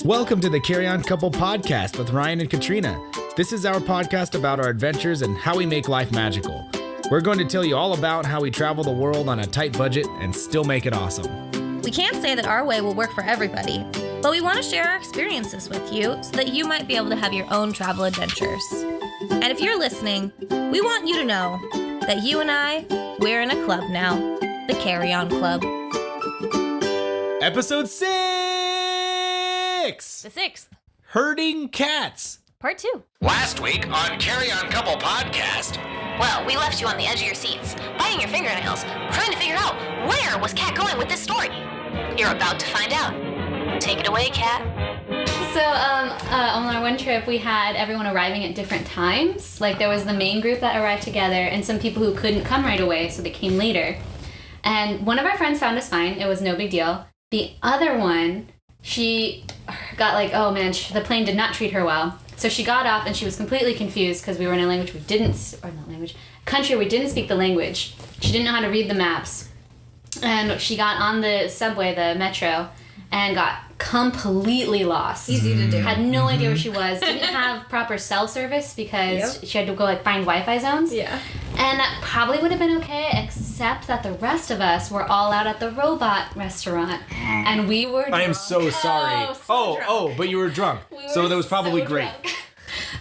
Welcome to the Carry On Couple podcast with Ryan and Katrina. This is our podcast about our adventures and how we make life magical. We're going to tell you all about how we travel the world on a tight budget and still make it awesome. We can't say that our way will work for everybody, but we want to share our experiences with you so that you might be able to have your own travel adventures. And if you're listening, we want you to know that you and I, we're in a club now, the Carry On Club. Episode 6! The 6th. Herding cats. Part 2. Last week on Carry On Couple Podcast. Well, we left you on the edge of your seats, biting your fingernails, trying to figure out where was Kat going with this story. You're about to find out. Take it away, Kat. So on our one trip, we had everyone arriving at different times. Like, there was the main group that arrived together and some people who couldn't come right away, so they came later. And one of our friends found us fine. It was no big deal. The other one, she got like, oh man, the plane did not treat her well. So she got off and she was completely confused because we were in a language we didn't, or not language, country we didn't speak the language. She didn't know how to read the maps. And she got on the subway, the metro, and got completely lost. Easy to do. Had no idea where she was. Didn't have proper cell service because she had to go like find Wi-Fi zones. Yeah. And that probably would have been okay, except that the rest of us were all out at the robot restaurant. And we were drunk. I am so sorry. But you were drunk. So that was probably great. Drunk.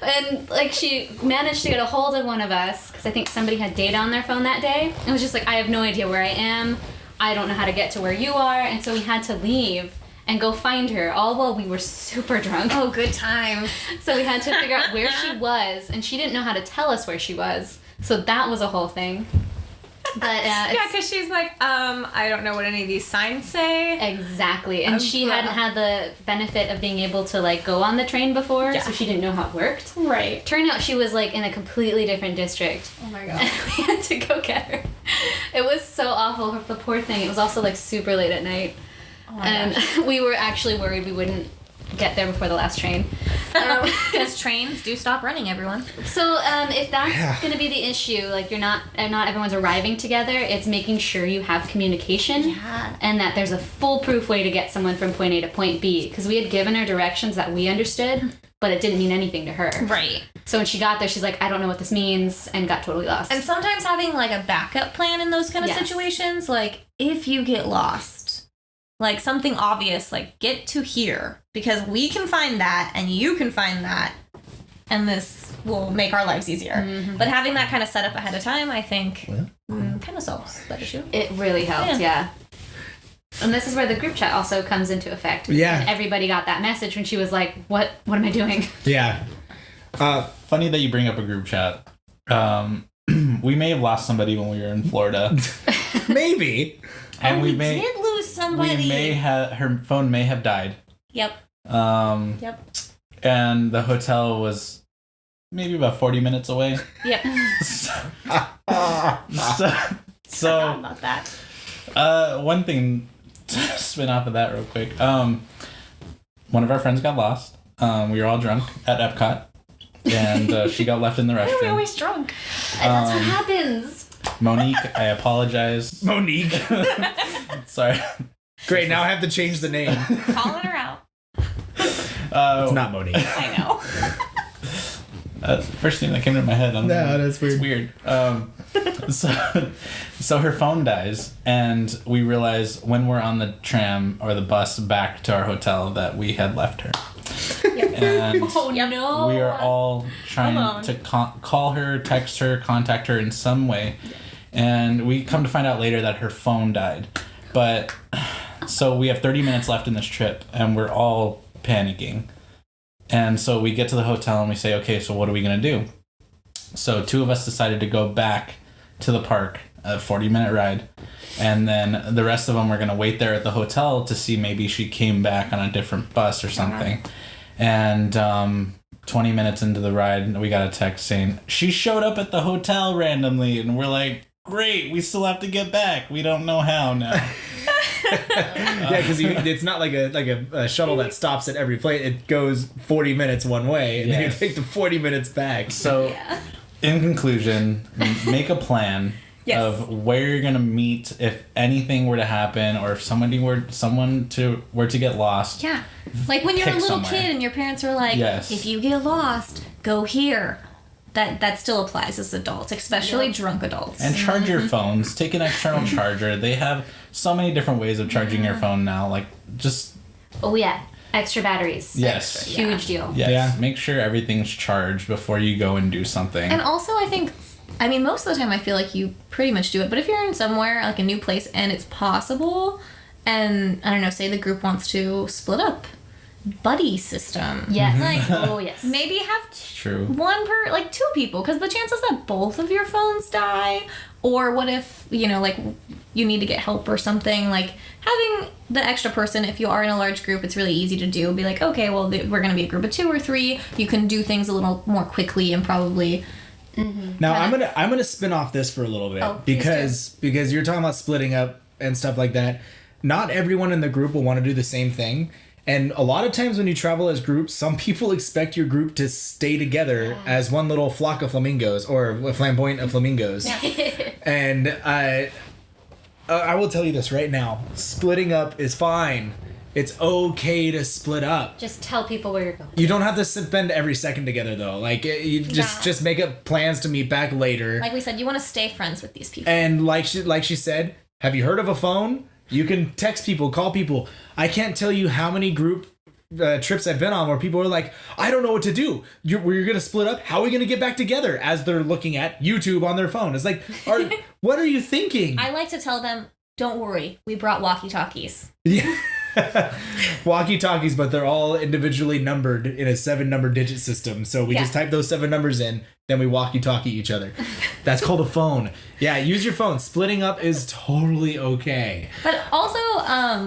And like she managed to get a hold of one of us, because I think somebody had data on their phone that day. It was just like, I have no idea where I am. I don't know how to get to where you are. And so we had to leave and go find her, all while we were super drunk. Oh, good times. So we had to figure out where she was, and she didn't know how to tell us where she was. So that was a whole thing. But yeah, because she's like, I don't know what any of these signs say. Exactly. And she hadn't had the benefit of being able to like go on the train before, so she didn't know how it worked. Right. Turned out she was like in a completely different district. Oh my god. And we had to go get her. It was so awful, the poor thing. It was also like super late at night. Oh my and gosh. We were actually worried we wouldn't get there before the last train. Because trains do stop running, everyone. So if that's going to be the issue, like not everyone's arriving together, it's making sure you have communication and that there's a foolproof way to get someone from point A to point B. Because we had given her directions that we understood, but it didn't mean anything to her. Right. So when she got there, she's like, I don't know what this means, and got totally lost. And sometimes having like a backup plan in those kind of situations, like if you get lost, like something obvious, like get to here because we can find that and you can find that and this will make our lives easier. Mm-hmm. But having that kind of set up ahead of time, I think kind of solves that issue. It really helps, yeah. And this is where the group chat also comes into effect. Yeah. And everybody got that message when she was like, what am I doing? Yeah. Funny that you bring up a group chat. We may have lost somebody when we were in Florida. Maybe. And we did lose somebody. We may have, her phone may have died. Yep. And the hotel was maybe about 40 minutes away. Yep. so about that. One thing to spin off of that real quick. One of our friends got lost. We were all drunk at Epcot. And she got left in the restroom. Why are we always drunk? And that's what happens. Monique, I apologize. Monique. Sorry. Great, now I have to change the name. Calling her out. It's not Monique. I know. First thing that came to my head. That's weird. It's weird. So her phone dies, and we realize when we're on the tram or the bus back to our hotel that we had left her. And no. we are all trying to call her, text her, contact her in some way. And we come to find out later that her phone died. But so we have 30 minutes left in this trip, and we're all panicking. And so we get to the hotel and we say, okay, so what are we going to do? So two of us decided to go back to the park, a 40-minute ride. And then the rest of them were going to wait there at the hotel to see maybe she came back on a different bus or something. And 20 minutes into the ride, we got a text saying, she showed up at the hotel randomly. And we're like, great, we still have to get back. We don't know how now. Yeah, because it's not like a shuttle that stops at every place. It goes 40 minutes one way, and then you take the 40 minutes back. So, in conclusion, make a plan. of where you're gonna meet if anything were to happen, or if someone were to get lost. Yeah. Like when you're a little somewhere. kid and your parents are like, if you get lost, go here. That still applies as adults, especially drunk adults. And charge your phones. Take an external charger. They have so many different ways of charging your phone now. Like, just... Oh, yeah. Extra batteries. Yes. Huge deal. Yes. Yeah. Make sure everything's charged before you go and do something. And also, I think, most of the time I feel like you pretty much do it. But if you're in somewhere, like a new place, and it's possible, and, I don't know, say the group wants to split up, buddy system. Yes. Like, yes. maybe have True. one per, like, two people, because the chances that both of your phones die, or what if, like, you need to get help or something, like, having the extra person, if you are in a large group, it's really easy to do. Be like, okay, well, we're going to be a group of 2 or 3. You can do things a little more quickly and probably... Now I'm gonna spin off this for a little bit, because you're talking about splitting up and stuff like that. Not everyone in the group will want to do the same thing. And a lot of times when you travel as groups, some people expect your group to stay together as one little flock of flamingos, or a flamboyant of flamingos. And I will tell you this right now. Splitting up is fine. It's okay to split up. Just tell people where you're going. You don't have to spend every second together, though. Like, you just make up plans to meet back later. Like we said, you want to stay friends with these people. And like she said, have you heard of a phone? You can text people, call people. I can't tell you how many group trips I've been on where people are like, I don't know what to do. We're going to split up. How are we going to get back together? As they're looking at YouTube on their phone. It's like, what are you thinking? I like to tell them, don't worry. We brought walkie-talkies. Yeah. Walkie-talkies, but they're all individually numbered in a 7-number digit system. So we just type those 7 numbers in, then we walkie-talkie each other. That's called a phone. Yeah, use your phone. Splitting up is totally okay. But also,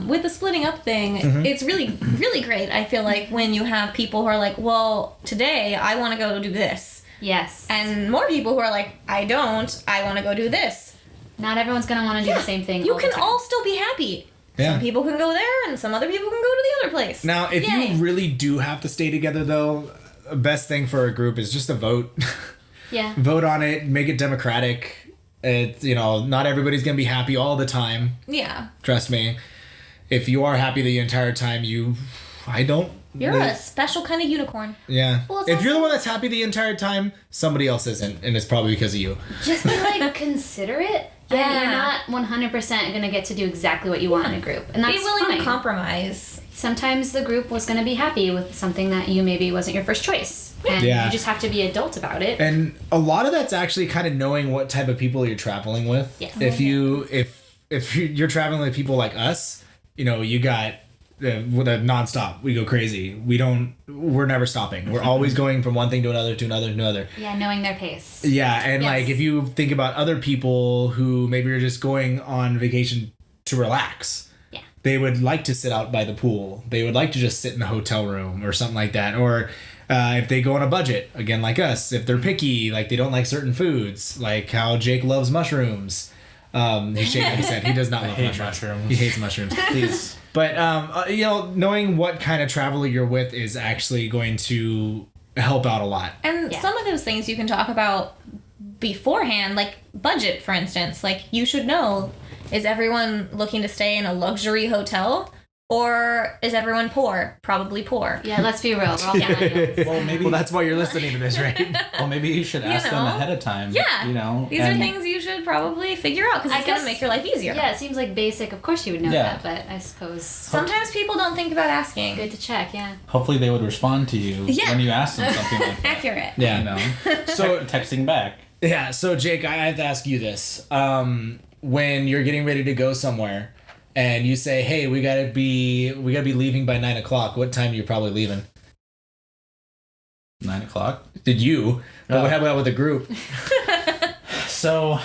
with the splitting up thing, it's really, really great. I feel like when you have people who are like, well, today I want to go do this. Yes. And more people who are like, I don't. I want to go do this. Not everyone's going to want to do the same thing. You can all still be happy. Yeah. Some people can go there, and some other people can go to the other place. Now, if you really do have to stay together, though, the best thing for a group is just to vote. Yeah. Vote on it, make it democratic. It's, not everybody's going to be happy all the time. Yeah. Trust me. If you are happy the entire time, you're a special kind of unicorn. Yeah. Well, if you're the one that's happy the entire time, somebody else isn't, and it's probably because of you. Just be considerate. Yeah. You're not 100% going to get to do exactly what you want in a group. And that's be willing fine. to compromise. Sometimes the group was going to be happy with something that you maybe wasn't your first choice. And you just have to be adult about it. And a lot of that's actually kind of knowing what type of people you're traveling with. Yes. If you're traveling with people like us, you got with a nonstop. We go crazy. We're never stopping. We're always going from one thing to another, to another, to another. Yeah, knowing their pace. Yeah, and like if you think about other people who maybe are just going on vacation to relax. Yeah. They would like to sit out by the pool. They would like to just sit in a hotel room or something like that. Or if they go on a budget, again, like us, if they're picky, like they don't like certain foods, like how Jake loves mushrooms. He's shaking his head. He does not love mushrooms. He hates mushrooms. Please. But, knowing what kind of traveler you're with is actually going to help out a lot. And some of those things you can talk about beforehand, like budget, for instance. Like, you should know, is everyone looking to stay in a luxury hotel? Or is everyone poor? Probably poor. Yeah, let's be real. We're all millennials. Well, that's why you're listening to this, right? Well, maybe you should ask them ahead of time. Yeah. These are things you should probably figure out, because it's going to make your life easier. Yeah, it seems like basic. Of course you would know that, but I suppose... Sometimes people don't think about asking. Good to check, yeah. Hopefully they would respond to you when you ask them something like that. Accurate. Yeah. So texting back. Yeah, so Jake, I have to ask you this. When you're getting ready to go somewhere, and you say, "Hey, we gotta be leaving by 9:00." What time are you probably leaving? 9:00. Did you? But what happened with the group? So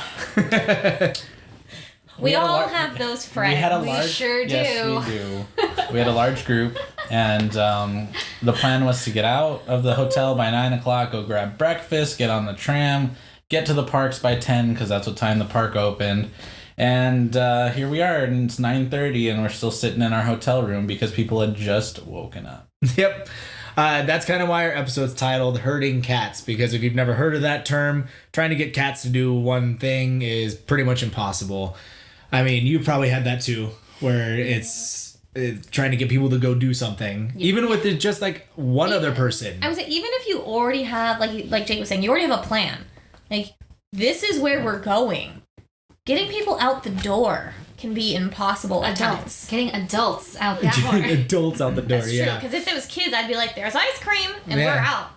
we all have those friends. We sure do. Yes, we do. We had a large group, and the plan was to get out of the hotel by 9:00, go grab breakfast, get on the tram, get to the parks by 10 because that's what time the park opened. And here we are, and it's 9:30, and we're still sitting in our hotel room because people had just woken up. Yep. That's kind of why our episode's titled Herding Cats, because if you've never heard of that term, trying to get cats to do one thing is pretty much impossible. I mean, you probably had that too, where it's trying to get people to go do something, even with just like one other person. I would say, even if you already have, like Jake was saying, you already have a plan. Like, this is where we're going. Getting people out the door can be impossible at times. Getting adults out the door. Adults out the door, That's yeah. true, because if it was kids, I'd be like, there's ice cream, and Yeah. we're out.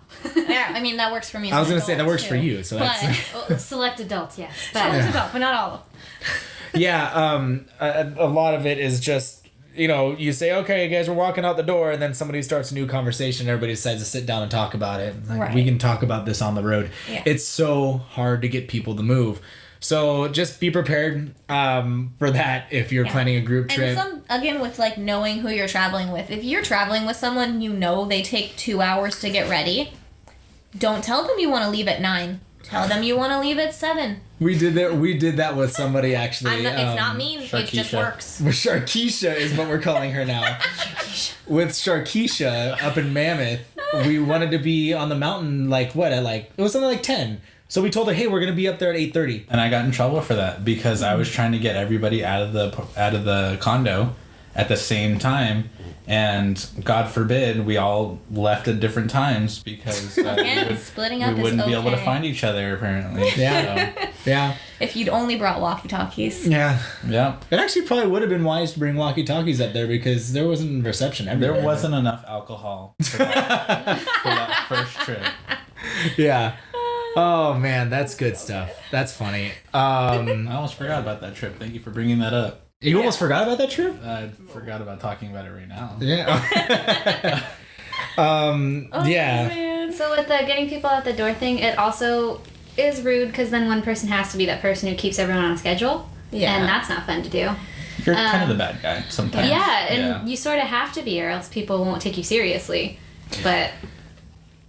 Yeah, I mean, that works for me. I was going to say, that works for you. So that's... But, Select adults, yes. select adult, but not all of them. Yeah, a lot of it is just, you know, you say, okay, guys, we're walking out the door, and then somebody starts a new conversation, everybody decides to sit down and talk about it. Like, Right. we can talk about this on the road. Yeah. It's so hard to get people to move. So just be prepared for that if you're planning a group trip. And again, with like knowing who you're traveling with. If you're traveling with someone you know they take 2 hours to get ready, don't tell them you want to leave at 9. Tell them you want to leave at 7. We did that with somebody actually. It's not me. It just Sharkeisha. works. Sharkeisha is what we're calling her now. With Sharkeisha up in Mammoth, we wanted to be on the mountain it was something like 10. So we told her, hey, we're gonna be up there at 8:30. And I got in trouble for that because I was trying to get everybody out of the condo at the same time, and God forbid we all left at different times because splitting up we wouldn't is be able to okay. find each other apparently. Yeah. Yeah. If you'd only brought walkie-talkies. Yeah. So, yeah. It actually probably would have been wise to bring walkie-talkies up there because there wasn't reception everywhere. There wasn't enough alcohol for that first trip. Yeah. Oh man, that's good stuff. That's funny. I almost forgot about that trip. Thank you for bringing that up. You almost forgot about that trip? I forgot about talking about it right now. Yeah. Yeah. Man. So with the getting people out the door thing, it also is rude because then one person has to be that person who keeps everyone on a schedule. Yeah. And that's not fun to do. You're kind of the bad guy sometimes. Yeah, and you sort of have to be or else people won't take you seriously. But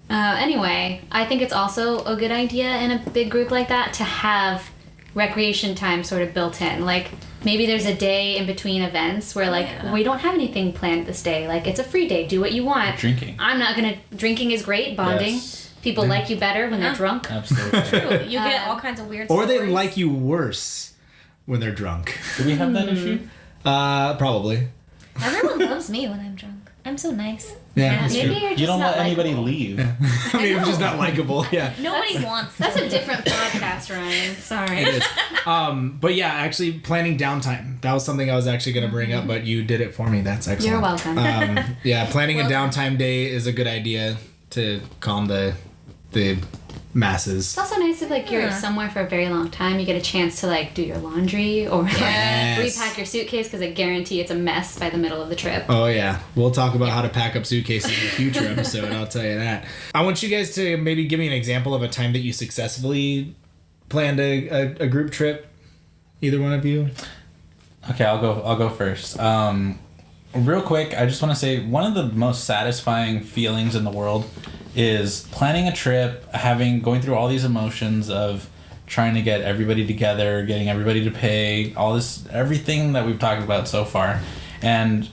anyway, I think it's also a good idea in a big group like that to have recreation time sort of built in. Like, maybe there's a day in between events where, like, we don't have anything planned this day. Like, it's a free day. Do what you want. Drinking. I'm not going to... Drinking is great. Bonding. Yes. People like you better when they're drunk. Absolutely. You get all kinds of weird Or they stories. like you worse when they're drunk. Do we have that issue? Probably. Everyone loves me when I'm drunk. I'm so nice. Yeah. that's Maybe true. you're just You don't not let anybody likable. leave. I mean, it's just not likable. Yeah. Nobody wants That's that. a different podcast, Ryan. Sorry. It is. But yeah, actually planning downtime. That was something I was actually going to bring up, but you did it for me. That's excellent. You're welcome. Yeah, planning a downtime day is a good idea to calm the masses. It's also nice if like you're somewhere for a very long time. You get a chance to like do your laundry or Yes. repack your suitcase because I guarantee it's a mess by the middle of the trip. Oh yeah, we'll talk about how to pack up suitcases in a future episode. I'll tell you that. I want you guys to maybe give me an example of a time that you successfully planned a group trip. Either one of you. Okay, I'll go first. Real quick, I just want to say one of the most satisfying feelings in the world is planning a trip, going through all these emotions of trying to get everybody together, getting everybody to pay, everything that we've talked about so far. And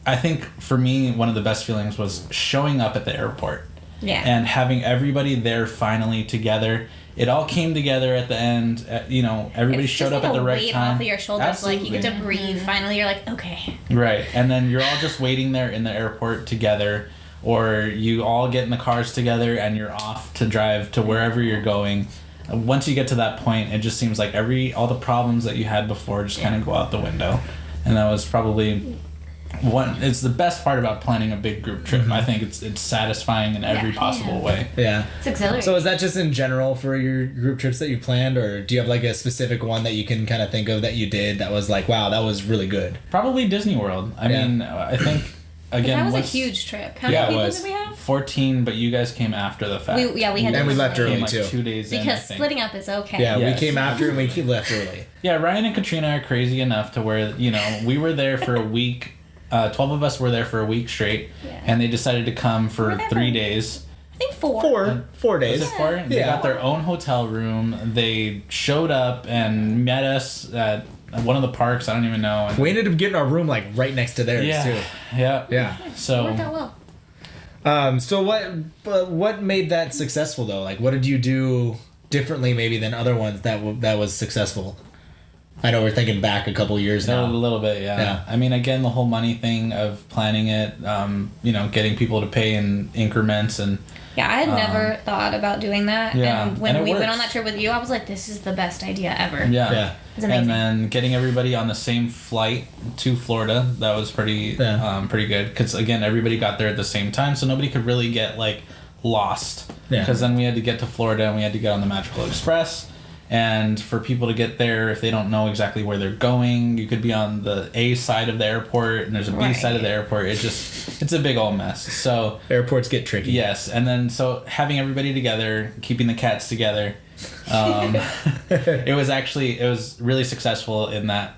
I think for me, one of the best feelings was showing up at the airport. Yeah. And having everybody there finally together. It all came together at the end. Everybody It's showed just up at the right weight time. off of your shoulders. Absolutely. Like, you get to breathe. Finally, you're like, okay. Right. And then you're all just waiting there in the airport together, or you all get in the cars together and you're off to drive to wherever you're going. Once you get to that point, it just seems like all the problems that you had before just kind of go out the window. And that was probably it's the best part about planning a big group trip. I think it's satisfying in every possible way. Yeah. It's exhilarating. So is that just in general for your group trips that you planned, or do you have like a specific one that you can kind of think of that you did that was like, wow, that was really good? Probably Disney World. I mean, I think again That was a once- huge trip. How Yeah, many it people was. did we have? 14, but you guys came after the fact. We had And to we left split. early came like too. 2 days in, I Because think. splitting up is okay. Yeah, Yes. we came after and we left early. Yeah, Ryan and Katrina are crazy enough to where, we were there for a week. 12 of us were there for a week straight, and they decided to come for 3 days. think 4. 4 days. Was it 4? They got their own hotel room. They showed up and met us at one of the parks. I don't even know. And we ended up getting our room like right next to theirs too. Yeah. So Worked out well. So what made that successful though? Like, what did you do differently maybe than other ones that was successful? I know we're thinking back a couple years now. A little bit, yeah. I mean, again, the whole money thing of planning it, getting people to pay in increments and. Yeah, I had never thought about doing that. Yeah, and when and we works. went on that trip with you, I was like, this is the best idea ever. Yeah. It's amazing. And then getting everybody on the same flight to Florida, that was pretty good. Because, again, everybody got there at the same time, so nobody could really get, like, lost. Yeah. Because then we had to get to Florida and we had to get on the Magical Express. And for people to get there, if they don't know exactly where they're going, you could be on the A side of the airport and there's a B side of the airport. It's a big old mess. So airports get tricky. Yes, and then so having everybody together, keeping the cats together, it was really successful in that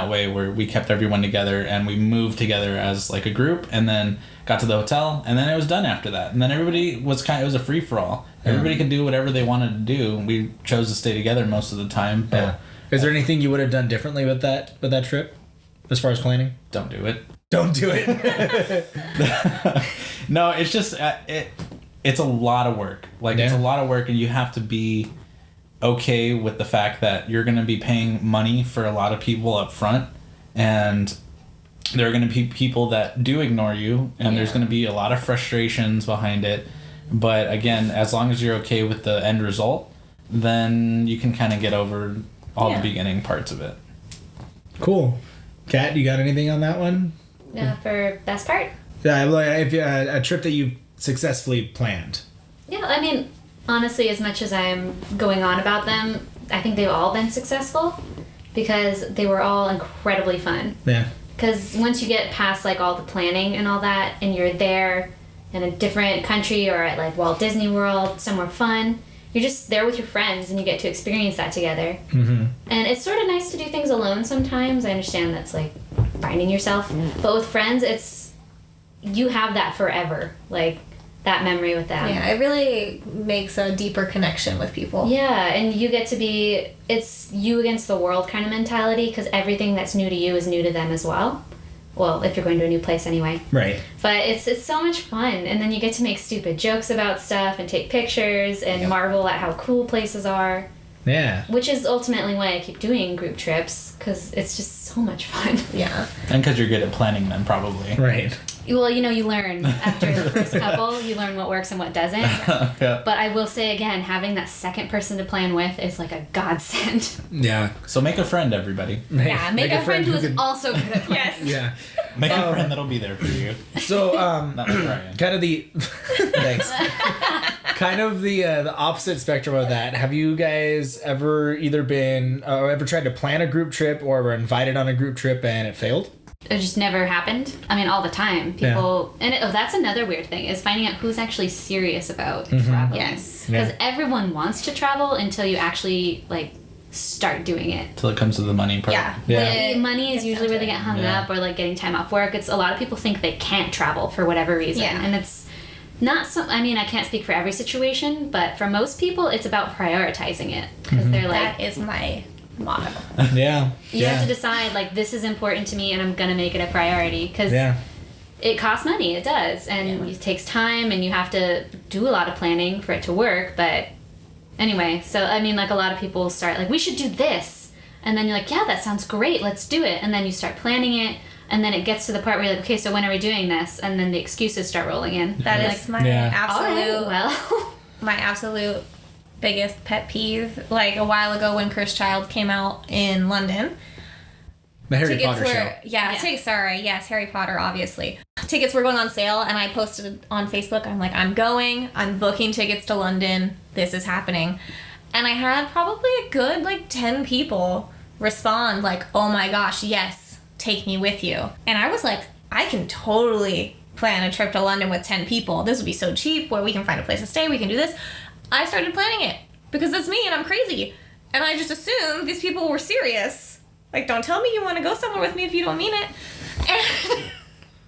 way where we kept everyone together and we moved together as like a group and then got to the hotel and then it was done after that. And then everybody it was a free for all. Everybody could do whatever they wanted to do. We chose to stay together most of the time. But Is there anything you would have done differently with that trip as far as planning? Don't do it. Don't do it. No, it's just it's a lot of work. It's a lot of work and you have to be okay with the fact that you're going to be paying money for a lot of people up front and there are going to be people that do ignore you and there's going to be a lot of frustrations behind it. But again, as long as you're okay with the end result, then you can kind of get over all the beginning parts of it. Cool. Kat, you got anything on that one? For best part? Yeah, if a trip that you successfully planned. Yeah, I mean, honestly, as much as I'm going on about them, I think they've all been successful because they were all incredibly fun. Yeah. Because once you get past like all the planning and all that, and you're there in a different country or at like Walt Disney World, somewhere fun, you're just there with your friends and you get to experience that together. Mm-hmm. And it's sort of nice to do things alone sometimes. I understand that's like finding yourself, but with friends, you have that forever, like that memory with them. Yeah, it really makes a deeper connection with people. Yeah, and you get to be, it's you against the world kind of mentality because everything that's new to you is new to them as well. Well, if you're going to a new place anyway. Right. But it's so much fun. And then you get to make stupid jokes about stuff and take pictures and marvel at how cool places are. Yeah. Which is ultimately why I keep doing group trips, because it's just so much fun. Yeah. And because you're good at planning them, probably. Right. Well, you learn after the first couple, you learn what works and what doesn't. Yeah. But I will say again, having that second person to plan with is like a godsend. Yeah. So make a friend, everybody. Make a friend who is can- also good at planning. Yeah. Make a friend that'll be there for you. So, Not Brian. kind of the thanks. Kind of the opposite spectrum of that. Have you guys ever either been or ever tried to plan a group trip or were invited on a group trip and it failed? It just never happened. I mean, all the time. People... And that's another weird thing, is finding out who's actually serious about traveling. Yes. Because everyone wants to travel until you actually, like, start doing it. Till it comes to the money part. Yeah. Like, money is usually where they get hung up, or, like, getting time off work. It's a lot of people think they can't travel for whatever reason. Yeah. And it's not so... I mean, I can't speak for every situation, but for most people, it's about prioritizing it. Because they're like... That is my motto. Yeah. You have to decide, like, this is important to me and I'm going to make it a priority. Because it costs money. It does. And it takes time and you have to do a lot of planning for it to work. But anyway, so, I mean, like, a lot of people start, like, we should do this. And then you're like, yeah, that sounds great. Let's do it. And then you start planning it. And then it gets to the part where you're like, okay, so when are we doing this? And then the excuses start rolling in. That is my absolute... All right, well... my absolute biggest pet peeve. Like a while ago when Cursed Child came out in London. The Harry Potter show. Yes, Harry Potter, obviously. Tickets were going on sale and I posted on Facebook, I'm like, I'm booking tickets to London. This is happening. And I had probably a good, 10 people respond like, oh my gosh, yes, take me with you. And I was like, I can totally plan a trip to London with 10 people. This would be so cheap where we can find a place to stay. We can do this. I started planning it because it's me and I'm crazy. And I just assumed these people were serious. Like, don't tell me you want to go somewhere with me if you don't mean it.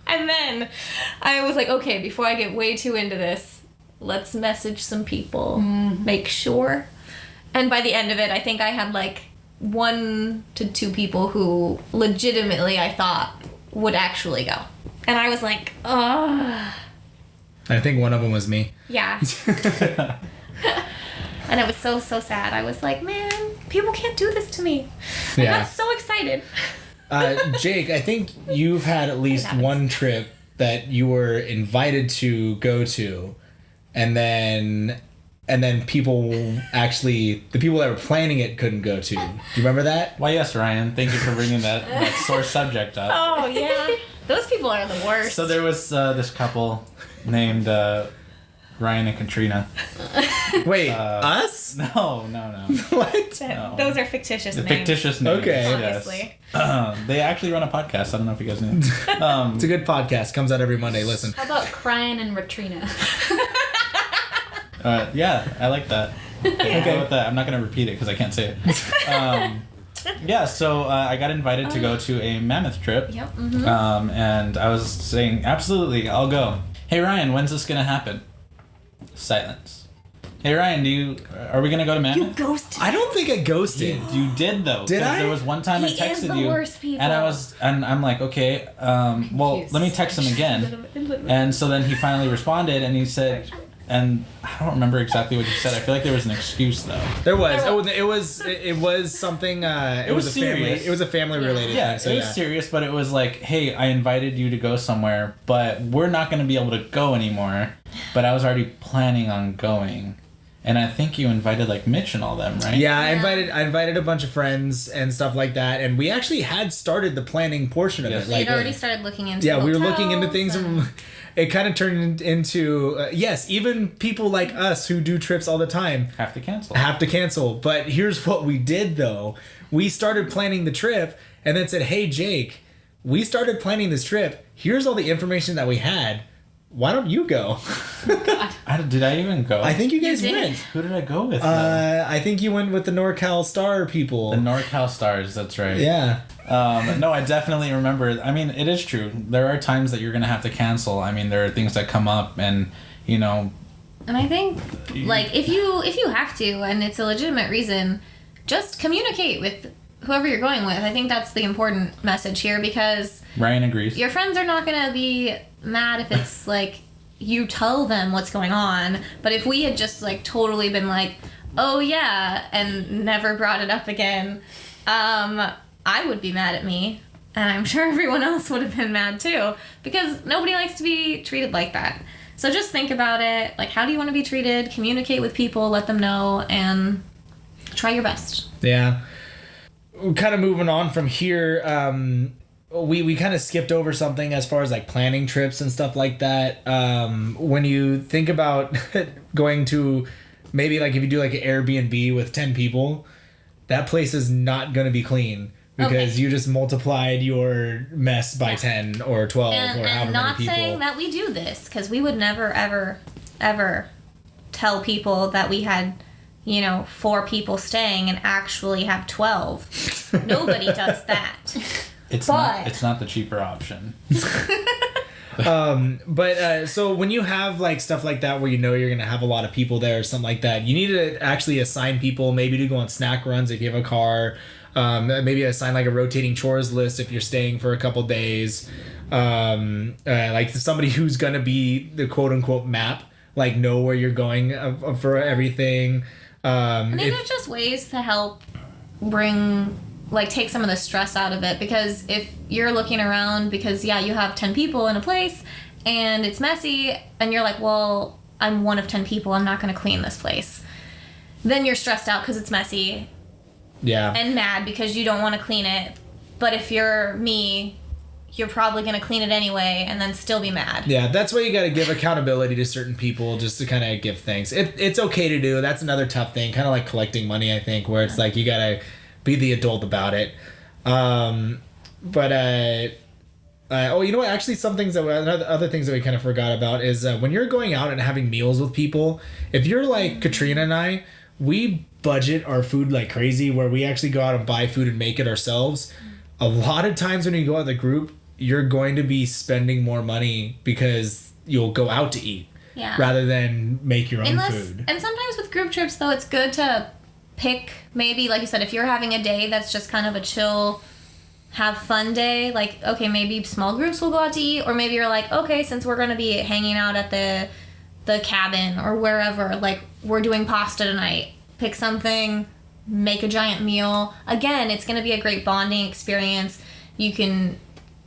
And then then I was like, okay, before I get way too into this, let's message some people, make sure. And by the end of it, I think I had like 1 to 2 people who legitimately I thought would actually go. And I was like, ugh. I think one of them was me. Yeah. And it was so sad. I was like, man, people can't do this to me. I got so excited. Jake, I think you've had at least one trip that you were invited to go to, and then people actually, the people that were planning it couldn't go to. Do you remember that? Why, yes, Ryan. Thank you for bringing that sore subject up. Oh, yeah. Those people are the worst. So there was this couple named Ryan and Katrina. Wait, us? No. What? No. Those are fictitious names. Fictitious names. Okay. Obviously. Yes. They actually run a podcast. I don't know if you guys knew. It's a good podcast. Comes out every Monday. Listen. How about Ryan and Ratrina? Yeah, I like that. Okay. Go with that. I'm not going to repeat it because I can't say it. Yeah, so I got invited to go to a mammoth trip. Yep. And I was saying, absolutely, I'll go. Hey, Ryan, when's this going to happen? Silence. Hey, Ryan, are we going to go to mammoth? You ghosted. I don't think I ghosted. You did though. Did I? There was one time I He texted is the you, worst people. and I'm like, okay, well, let me text him again. And so then he finally responded, and he said, and I don't remember exactly what he said. I feel like there was an excuse though. There was. Oh, it was something. It was a family. serious. It was a family related. Yeah, thing, so it was serious, but it was like, hey, I invited you to go somewhere, but we're not going to be able to go anymore. But I was already planning on going. And I think you invited like Mitch and all them, right? Yeah, I invited a bunch of friends and stuff like that, and we actually had started the planning portion of it. We had already started looking into we were hotels looking into things, and it kind of turned into yes, even people like us who do trips all the time Have to cancel. But here's what we did though: we started planning the trip, and then said, "Hey, Jake, we started planning this trip. Here's all the information that we had. Why don't you go?" God. Did I even go? I think you guys went. Who did I go with? I think you went with the NorCal Star people. The NorCal Stars, that's right. Yeah. No, I definitely remember. I mean, it is true. There are times that you're going to have to cancel. I mean, there are things that come up and, you know. And I think, like, if you have to and it's a legitimate reason, just communicate with whoever you're going with. I think that's the important message here because Ryan agrees. Your friends are not going to be mad if it's, like, you tell them what's going on. But if we had just, like, totally been like, oh, yeah, and never brought it up again, I would be mad at me. And I'm sure everyone else would have been mad, too. Because nobody likes to be treated like that. So just think about it. Like, how do you want to be treated? Communicate with people, let them know, and try your best. Yeah. Kind of moving on from here, we kind of skipped over something as far as like planning trips and stuff like that. When you think about going to maybe like if you do like an Airbnb with 10 people, that place is not going to be clean because you just multiplied your mess by 10 or 12 or however many people. And not saying that we do this because we would never, ever, ever tell people that we had 4 people staying and actually have 12. Nobody does that. It's not the cheaper option. So when you have like stuff like that where you're gonna have a lot of people there or something like that, you need to actually assign people maybe to go on snack runs if you have a car. Maybe assign like a rotating chores list if you're staying for a couple days. Like somebody who's gonna be the quote unquote map, like know where you're going for everything. And these are just ways to help take some of the stress out of it, because if you're looking around because you have 10 people in a place and it's messy and you're like, well, I'm one of 10 people, I'm not going to clean this place, then you're stressed out because it's messy and mad because you don't want to clean it. But if you're me, you're probably going to clean it anyway and then still be mad. Yeah, that's why you got to give accountability to certain people just to kind of give things. It's okay to do. That's another tough thing, kind of like collecting money, I think, where it's like you got to be the adult about it. You know what? Actually, some things other things that we kind of forgot about is when you're going out and having meals with people, if you're like Katrina and I, we budget our food like crazy, where we actually go out and buy food and make it ourselves. A lot of times when you go out with a group, you're going to be spending more money because you'll go out to eat rather than make your own food. And sometimes with group trips, though, it's good to pick, maybe, like you said, if you're having a day that's just kind of a chill, have fun day, like, okay, maybe small groups will go out to eat, or maybe you're like, okay, since we're going to be hanging out at the cabin or wherever, like, we're doing pasta tonight, pick something, make a giant meal. Again, it's going to be a great bonding experience. You can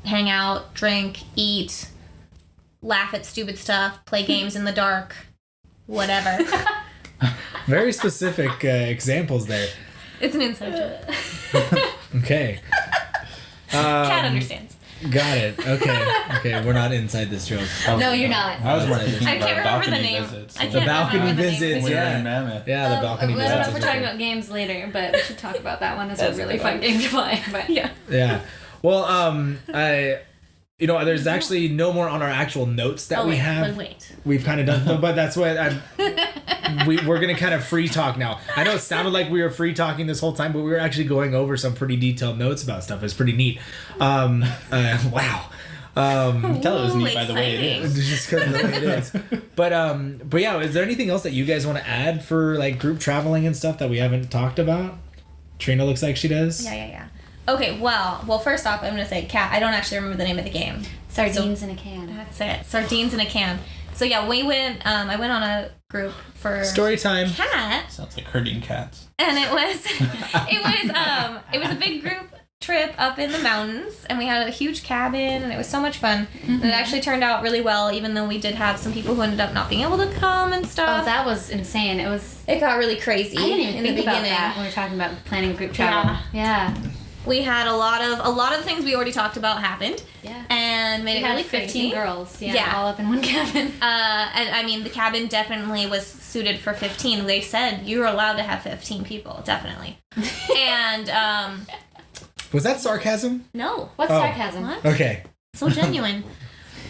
hang out, drink, eat, laugh at stupid stuff, play games in the dark, whatever. Very specific examples there. It's an inside joke. Okay. Cat understands. Got it. Okay. We're not inside this joke. No, you're not. I was wondering I can't remember the name. The balcony visits, yeah. Mammoth. Yeah, the balcony I visits. don't know if we're talking about games later, but we should talk about that one. It's a really fun game to play. But yeah. Yeah. Well, there's actually no more on our actual notes that we have. Wait. We've kind of done, but that's what we're gonna kind of free talk now. I know it sounded like we were free talking this whole time, but we were actually going over some pretty detailed notes about stuff. It's pretty neat. Wow. Tell it was neat by the way it is. Just because of the way it is. But yeah, is there anything else that you guys want to add for like group traveling and stuff that we haven't talked about? Trina looks like she does. Yeah. Okay, well, first off, I'm going to say, Kat, I don't actually remember the name of the game. Sardines in a can. That's it. Sardines in a can. So yeah, we went, I went on a group for... Story time. Cat. Sounds like herding cats. And it was a big group trip up in the mountains, and we had a huge cabin, and it was so much fun. Mm-hmm. And it actually turned out really well, even though we did have some people who ended up not being able to come and stuff. Oh, that was insane. It got really crazy. I didn't even think about that when we were talking about planning group travel. Yeah. We had a lot of things we already talked about happened. Yeah. And made it really 15 crazy. girls. Yeah. All up in one cabin. And I mean, the cabin definitely was suited for 15. They said you were allowed to have 15 people, definitely. And was that sarcasm? No. What's sarcasm? What? Okay. So genuine.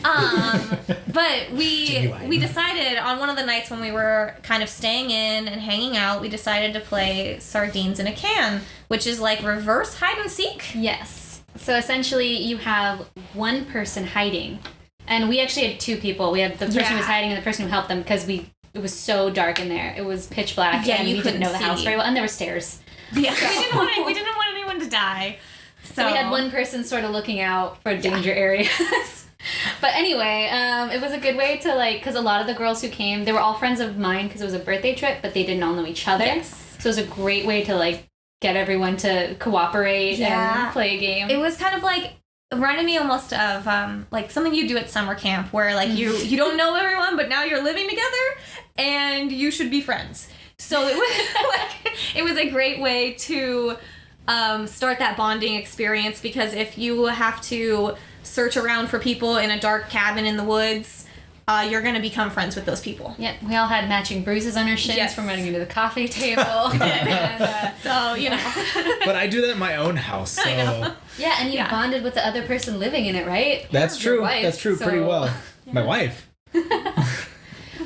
But we decided on one of the nights when we were kind of staying in and hanging out, we decided to play Sardines in a Can, which is like reverse hide and seek. Yes. So essentially you have one person hiding. And we actually had two people. We had the person who was hiding and the person who helped them because it was so dark in there. It was pitch black and we didn't know the house very well. And there were stairs. Yeah. So. we didn't want anyone to die. So we had one person sort of looking out for danger areas. But anyway, it was a good way to, like, because a lot of the girls who came, they were all friends of mine because it was a birthday trip, but they didn't all know each other. Yes. So it was a great way to, like, get everyone to cooperate and play a game. It was kind of like, it reminded me almost of, like, something you do at summer camp where, like, you don't know everyone, but now you're living together and you should be friends. So it was, like, it was a great way to start that bonding experience, because if you have to search around for people in a dark cabin in the woods, you're going to become friends with those people. Yeah, we all had matching bruises on our shins from running into the coffee table. So, you know. But I do that in my own house, so. Yeah, and you bonded with the other person living in it, right? That's true. Wife, that's true, pretty well. Yeah. My wife.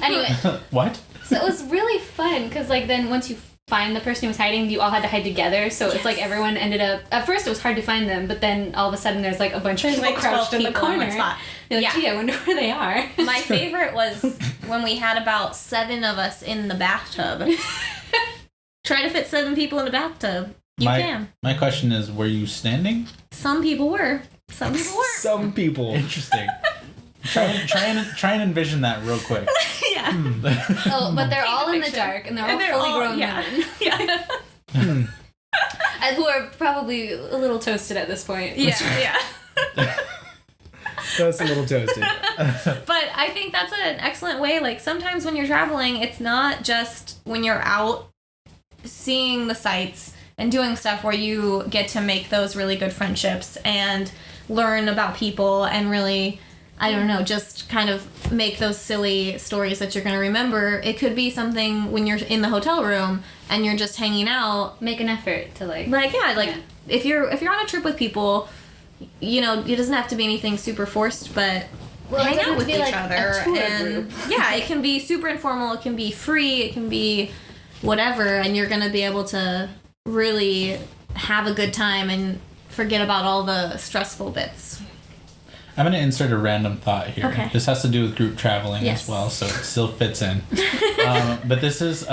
Anyway. What? So it was really fun, because, like, then once you find the person who was hiding, you all had to hide together, so it's like everyone ended up, at first it was hard to find them, but then all of a sudden there's like a bunch of people crouched in the corner. You're like, gee, I wonder where they are. My favorite was when we had about 7 of us in the bathtub. Try to fit 7 people in a bathtub. You can. My question is, were you standing? Some people were. Some people weren't. Some people. Interesting. Try and envision that real quick. Yeah. Oh, but they're all in the dark, and they're all fully grown women. Yeah. And who are probably a little toasted at this point. Yeah. That's a little toasted. But I think that's an excellent way. Like, sometimes when you're traveling, it's not just when you're out seeing the sights and doing stuff where you get to make those really good friendships and learn about people and really, I don't know, just kind of make those silly stories that you're going to remember. It could be something when you're in the hotel room and you're just hanging out. Make an effort to if you're on a trip with people, you know, it doesn't have to be anything super forced, but hang out with each other. And yeah, it can be super informal, it can be free, it can be whatever, and you're going to be able to really have a good time and forget about all the stressful bits. I'm going to insert a random thought here. Okay. This has to do with group traveling Yes. as well, so it still fits in. But this is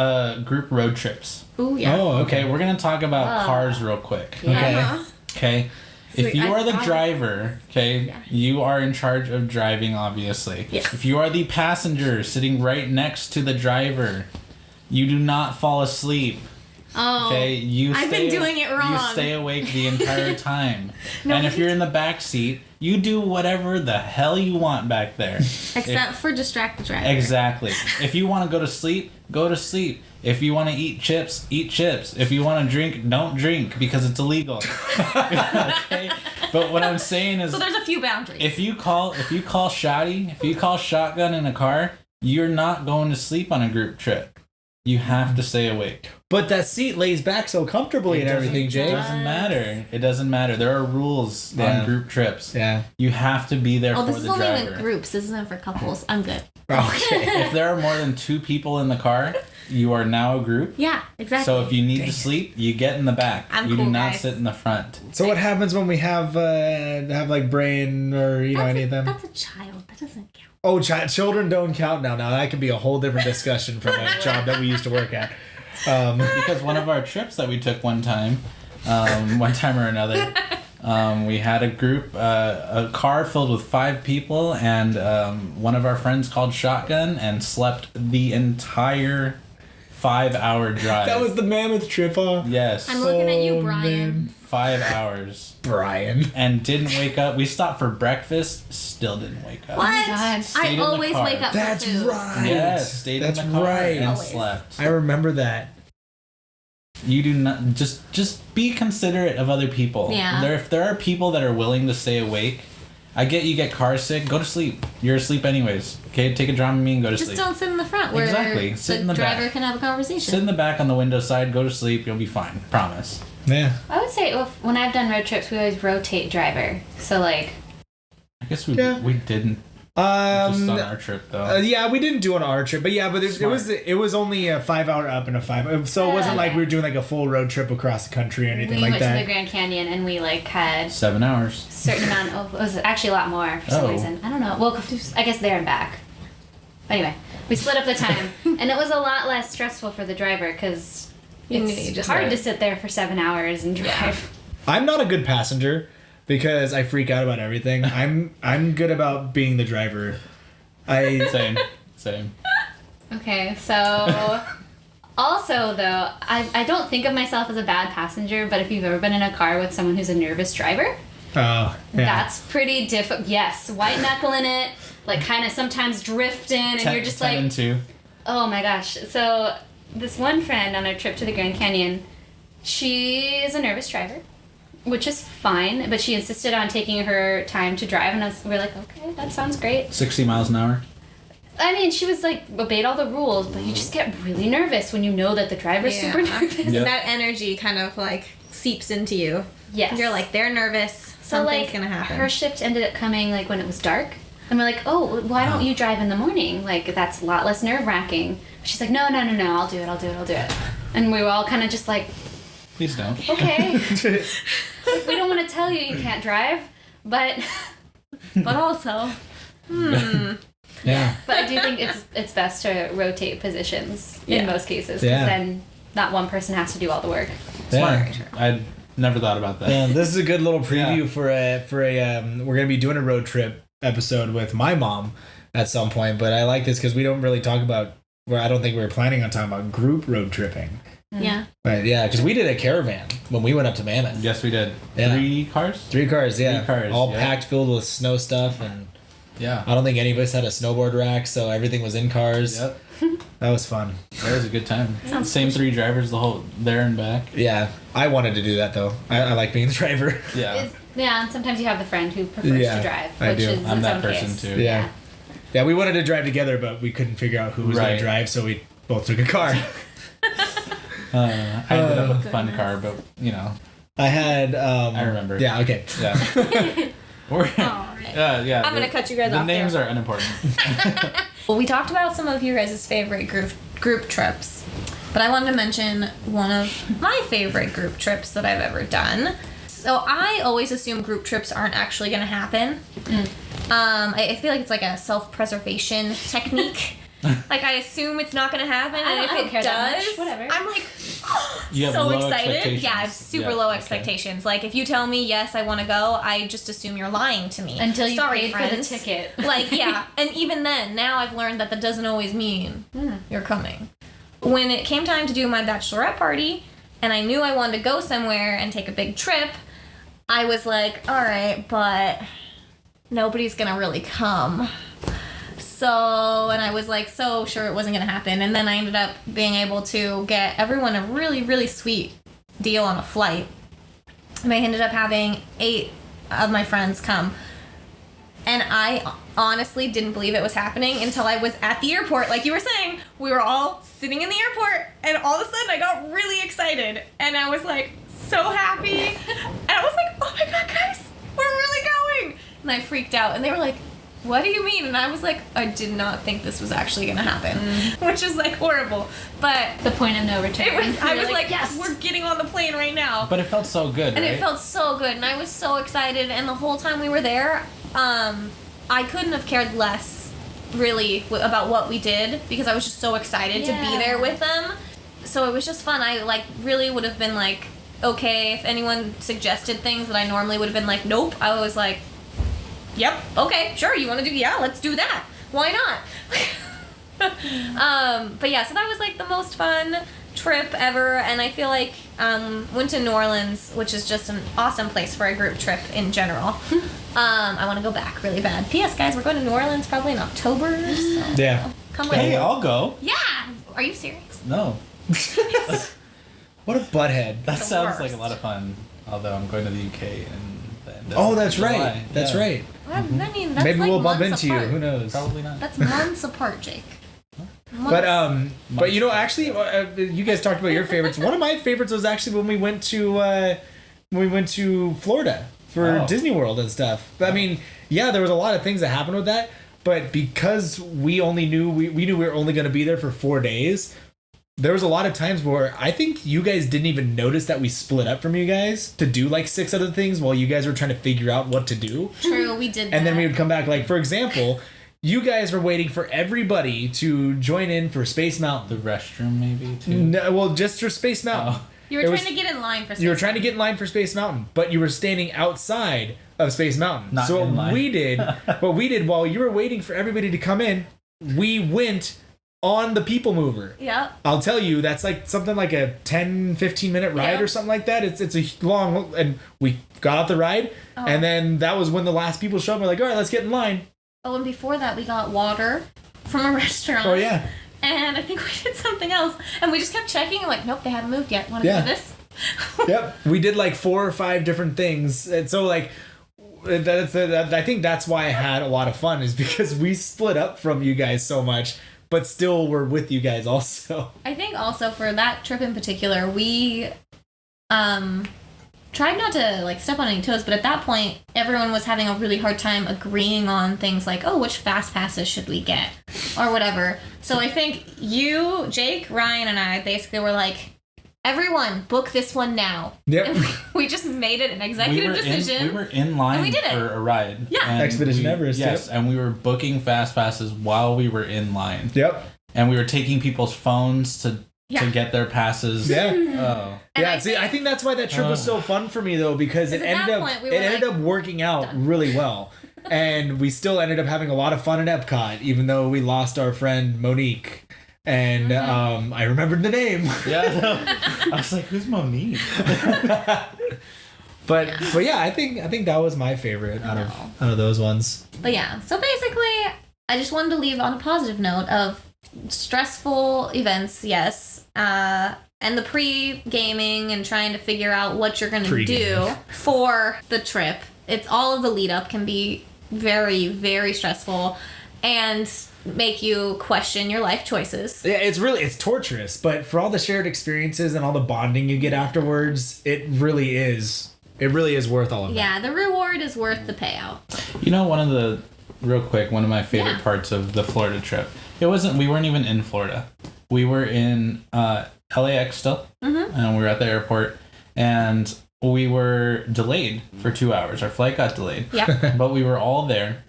group road trips. Ooh, yeah. Oh, Okay, okay. we're going to talk about cars real quick. Okay. Uh-huh. Okay. If you are the I- driver, okay, you are in charge of driving, obviously. Yes. If you are the passenger sitting right next to the driver, you do not fall asleep. Oh, Okay, I've been doing it wrong. You stay awake the entire time. And if you're in the back seat, you do whatever the hell you want back there. except for distract the driver. Exactly. If you want to go to sleep, go to sleep. If you want to eat chips, eat chips. If you want to drink, don't drink because it's illegal. Okay? But what I'm saying is, So there's a few boundaries. if you call shotgun in a car, you're not going to sleep on a group trip. You have to stay awake. But that seat lays back so comfortably and everything, It Jay. doesn't matter. It doesn't matter. There are rules Yeah. on group trips. Yeah. You have to be there Oh, for this is the only driver. with groups. This isn't for couples. I'm good. Okay. If there are more than 2 people in the car, you are now a group. Yeah, exactly. So if you need to sleep, you get in the back. I'm you do cool, not guys. sit in the front. So what happens when we have like brain or any of them? That's a child. That doesn't count. Oh, children don't count now. Now that could be a whole different discussion from a job that we used to work at. Because one of our trips that we took one time or another, we had a group, a car filled with 5 people, and one of our friends called shotgun and slept the entire 5-hour drive. That was the mammoth trip, huh? Yes. I'm looking at you, Oh, Brian. man. 5 hours. Brian. And didn't wake up. We stopped for breakfast, still didn't wake up. What? God. Stayed in I the always car. wake up That's for food. right. Yes, stayed That's in the car right. and Always. slept. I remember that. You do not just be considerate of other people. Yeah. If there are people that are willing to stay awake, I get you get car sick, go to sleep. You're asleep anyways. Okay, take a Dramamine and go to Just sleep. don't sit in the front where Exactly. Sit the in the driver back. can have a conversation. Sit in the back on the window side, go to sleep, you'll be fine. Promise. Yeah. I would say when I've done road trips, we always rotate driver. So like, I guess we Yeah. didn't just on our trip though. Yeah, we didn't do an R trip, but yeah, but it was only a 5-hour up and a 5. So it wasn't like we were doing like a full road trip across the country or anything we like went to the that. Grand Canyon and we like had 7 hours. a certain amount of, it was actually a lot more for some Oh. reason. I don't know. Well, I guess there and back. Anyway, we split up the time, and it was a lot less stressful for the driver because it's hard to sit there for 7 hours and drive. I'm not a good passenger because I freak out about everything. I'm good about being the driver. Same. Okay, so also though, I don't think of myself as a bad passenger, but if you've ever been in a car with someone who's a nervous driver, Oh, yeah. that's pretty difficult. Yes, white knuckling it, like kind of sometimes drifting, and you're just 10 like, and 2. oh my gosh. So this one friend on our trip to the Grand Canyon, she is a nervous driver, which is fine, but she insisted on taking her time to drive, and we're like, okay, that sounds great. 60 miles an hour. I mean, she was like, obeyed all the rules, but you just get really nervous when you know that the driver's Yeah. super nervous. Yep. That energy kind of like seeps into you. Yes. You're like, they're nervous. So Something's like, gonna happen. her shift ended up coming like when it was dark. And we're like, oh, why don't you drive in the morning? Like, that's a lot less nerve-wracking. She's like, no, I'll do it. And we were all kind of just like, Please don't. okay. We don't want to tell you can't drive, but also, Yeah. but I do think it's best to rotate positions in most cases, because Yeah. then not one person has to do all the work. Yeah. I'd never thought about that. Yeah, this is a good little preview Yeah. for a we're gonna be doing a road trip episode with my mom at some point. But I like this because we don't really talk about. Well, I don't think we were planning on talking about group road tripping. Yeah. But yeah, because we did a caravan when we went up to Mammoth. Yes, we did. Yeah. 3 cars? 3 cars, yeah, 3 cars, all yeah. packed, filled with snow stuff, and Yeah. I don't think any of us had a snowboard rack, so everything was in cars. Yep. That was fun. That was a good time. Same 3 drivers the whole there and back. Yeah, I wanted to do that though. I like being the driver. Yeah. Yeah, and sometimes you have the friend who prefers Yeah, to drive, I which do. is I'm its that own person case. too. Yeah. Yeah, we wanted to drive together, but we couldn't figure out who was going Right. to drive, so we both took a car. I ended up with a fun car, but you know. I had. I remember. Yeah. Okay. Yeah. We're, Alright. yeah. I'm gonna cut you guys the off names there. are unimportant. Well, we talked about some of your guys' favorite group trips, but I wanted to mention one of my favorite group trips that I've ever done. So I always assume group trips aren't actually going to happen. I feel like it's like a self-preservation technique. Like, I assume it's not going to happen, and if it does, whatever. I'm like, You have so low excited. Yeah, I have super low expectations. Like, if you tell me, yes, I want to go, I just assume you're lying to me. Until you paid friends. for the ticket. Like, yeah. And even then, now I've learned that doesn't always mean you're coming. When it came time to do my bachelorette party, and I knew I wanted to go somewhere and take a big trip, I was like, all right, but nobody's going to really come. So, and I was like so sure it wasn't going to happen. And then I ended up being able to get everyone a really, really sweet deal on a flight. And I ended up having 8 of my friends come. And I honestly didn't believe it was happening until I was at the airport. Like you were saying, we were all sitting in the airport, and all of a sudden I got really excited. And I was like so happy. And I was like, oh my God, guys, we're really going. And I freaked out. And they were like, what do you mean? And I was like, I did not think this was actually going to happen, which is like horrible. But the point of no return. I was like, yes, we're getting on the plane right now. But it felt so good, and right? It felt so good, and I was so excited. And the whole time we were there, I couldn't have cared less, really, about what we did, because I was just so excited to be there with them. So it was just fun. I like really would have been like, okay, if anyone suggested things that I normally would have been like, nope. I was like, yep, okay, sure, you want to do, let's do that. Why not? But yeah, so that was like the most fun trip ever, and I feel like went to New Orleans, which is just an awesome place for a group trip in general. I want to go back really bad. P.S. guys, we're going to New Orleans probably in October, so Yeah. come with Hey, me. I'll go. Yeah, are you serious? No. What a butthead. That The sounds worst. like a lot of fun. Although I'm going to the UK and Oh, that's July. right. That's Yeah. right. I mean, that's Maybe like we'll bump months into apart. you. Who knows? Probably not. That's months apart, Jake. But you know, actually, you guys talked about your favorites. One of my favorites was actually when we went to Florida for Disney World and stuff. I mean, yeah, there was a lot of things that happened with that, but because we only knew we knew we were only going to be there for 4 days. There was a lot of times where I think you guys didn't even notice that we split up from you guys to do like 6 other things while you guys were trying to figure out what to do. True, we did that. And then we would come back. Like, for example, you guys were waiting for everybody to join in for Space Mountain. The restroom, maybe, too? No, well, just for Space Mountain. Oh. You were trying to get in line for Space You were trying to get in line for Space Mountain, but you were standing outside of Space Mountain. Not so in line. what we did while you were waiting for everybody to come in, we went on the People Mover. Yep. I'll tell you, that's like something like a 10-15 minute ride or something like that. It's a long, and we got off the ride, and then that was when the last people showed up. We're like, all right, let's get in line. Oh, and before that, we got water from a restaurant. Oh, yeah. And I think we did something else. And we just kept checking and like, nope, they haven't moved yet. Want to do this? Yep. We did like 4 or 5 different things. And so like, I think that's why I had a lot of fun, is because we split up from you guys so much, but still were with you guys also. I think also for that trip in particular, we tried not to like step on any toes, but at that point, everyone was having a really hard time agreeing on things like, oh, which fast passes should we get? Or whatever. So I think you, Jake, Ryan, and I basically were like, everyone, book this one now. Yep. And we just made it an executive decision. We were in line And we did it. for a ride. Yeah. And Expedition Everest, Yes, and we were booking fast passes while we were in line. Yep. And we were taking people's phones to get their passes. Yeah. Oh. Yeah, I think that's why that trip was so fun for me, though, because it ended up working out really well. And we still ended up having a lot of fun at Epcot, even though we lost our friend Monique. And I remembered the name. Yeah. I was like, who's Monique? But yeah, I think that was my favorite out of those ones. But yeah, so basically, I just wanted to leave on a positive note of stressful events, yes, and the pre-gaming and trying to figure out what you're going to do for the trip. It's all of the lead up can be very, very stressful and make you question your life choices. Yeah, it's torturous, but for all the shared experiences and all the bonding you get afterwards, it really is worth all of that. Yeah, the reward is worth the payout. You know, one of my favorite parts of the Florida trip, we weren't even in Florida. We were in LAX still, and we were at the airport, and we were delayed for 2 hours. Our flight got delayed. Yep. But we were all there,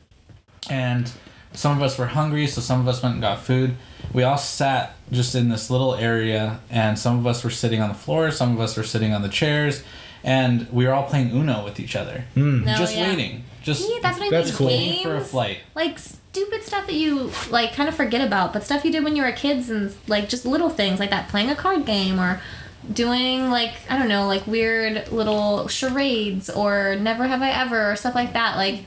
And some of us were hungry, so some of us went and got food. We all sat just in this little area, and some of us were sitting on the floor, some of us were sitting on the chairs, and we were all playing Uno with each other. Just waiting. Just that's what I that's mean. cool. waiting for a flight. Like stupid stuff that you like kind of forget about, but stuff you did when you were kids, and like just little things like that, playing a card game or doing like, I don't know, like weird little charades or never have I ever or stuff like that. Like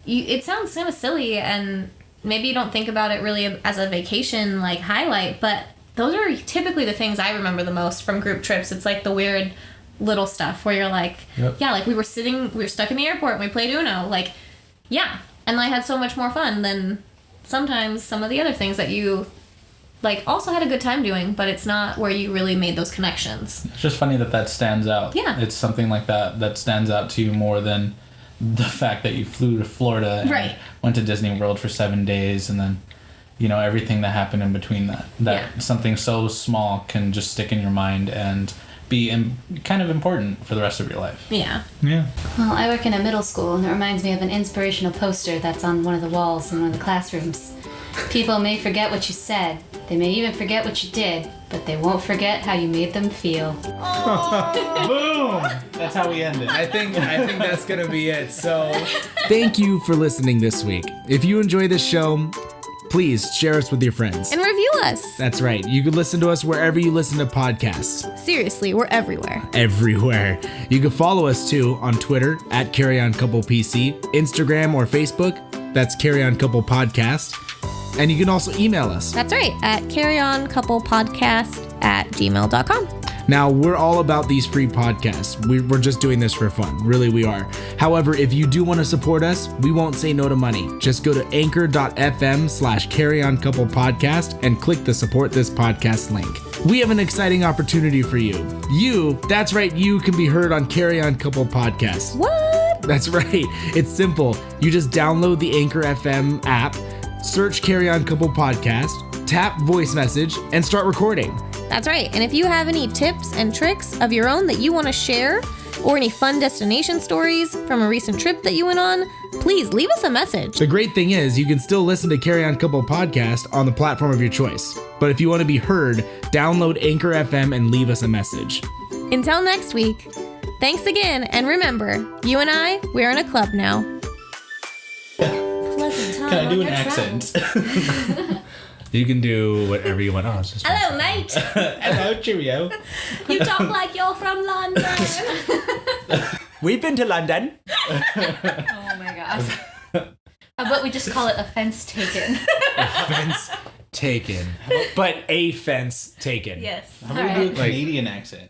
it sounds kind of silly, and maybe you don't think about it really as a vacation like highlight, but those are typically the things I remember the most from group trips. It's like the weird little stuff where you're like, yeah, like we were stuck in the airport and we played Uno, like, yeah, and I had so much more fun than sometimes some of the other things that you like also had a good time doing, but it's not where you really made those connections. It's just funny that stands out. Yeah. It's something like that stands out to you more than the fact that you flew to Florida and went to Disney World for 7 days, and then, you know, everything that happened in between that something so small can just stick in your mind and be kind of important for the rest of your life. Yeah. Well, I work in a middle school, and it reminds me of an inspirational poster that's on one of the walls in one of the classrooms. People may forget what you said, they may even forget what you did, but they won't forget how you made them feel. Boom! That's how we end it. I think that's gonna be it. So thank you for listening this week. If you enjoy this show, please share us with your friends. And review us. That's right. You can listen to us wherever you listen to podcasts. Seriously, we're everywhere. Everywhere. You can follow us too on Twitter at CarryOnCouplePC, Instagram or Facebook, that's CarryOnCouplePodcast. And you can also email us. That's right, at carryoncouplepodcast@gmail.com. Now, we're all about these free podcasts. We're just doing this for fun. Really, we are. However, if you do want to support us, we won't say no to money. Just go to anchor.fm/carryoncouplepodcast and click the support this podcast link. We have an exciting opportunity for you. That's right, you can be heard on Carry On Couple Podcast. What? That's right. It's simple. You just download the Anchor FM app, search Carry On Couple Podcast, tap voice message, and start recording. That's right. And if you have any tips and tricks of your own that you want to share, or any fun destination stories from a recent trip that you went on, please leave us a message. The great thing is you can still listen to Carry On Couple Podcast on the platform of your choice. But if you want to be heard, download Anchor FM and leave us a message. Until next week, thanks again, and remember, you and I, we're in a club now. Can I do an accent? You can do whatever you want. Oh, it's just Hello, mate. Hello, cheerio. You talk like you're from London. We've been to London. Oh my gosh. How about we just call it offense taken? Offense taken. But a fence taken. Yes. How about we do a Canadian accent?